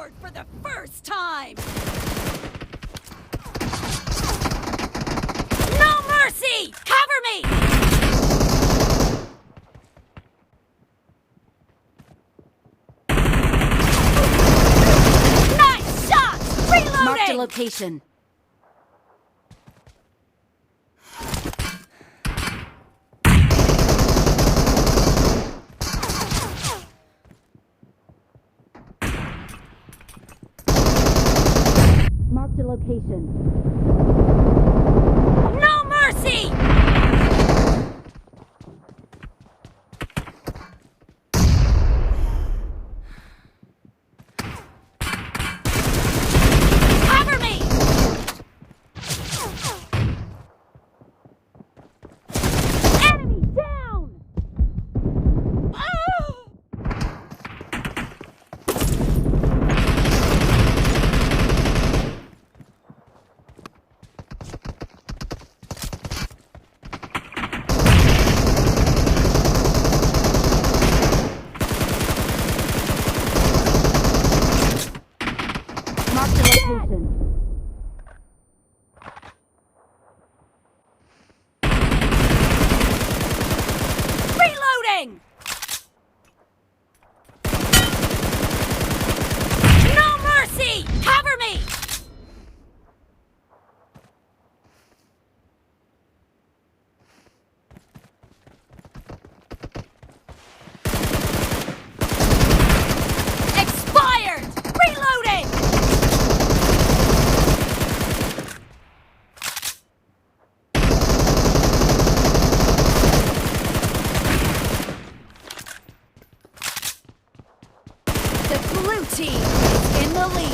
sword for the first time! No mercy! Cover me! Nice shot! Reloading! Marked a location. Marked a location. No mercy! Cover me! Enemy down! Marked a location. Reloading! No mercy! Cover me! Expired! Reloading! The blue team is in the lead.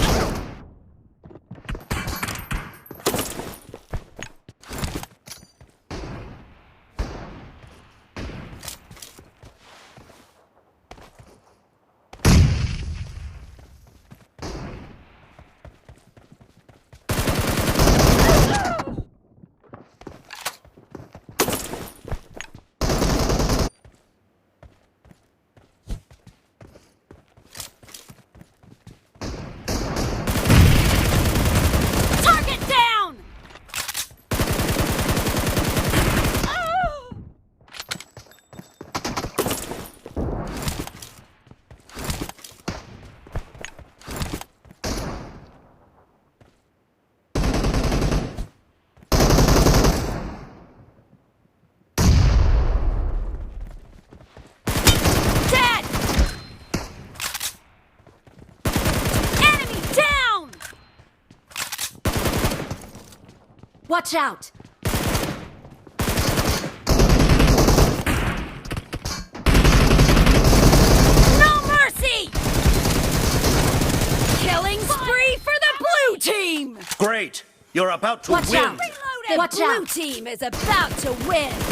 Target down! Dead! Enemy down! Watch out! No mercy! Killing spree for the blue team! Great! You're about to Watch win! out. The Watch blue out. team is about to win!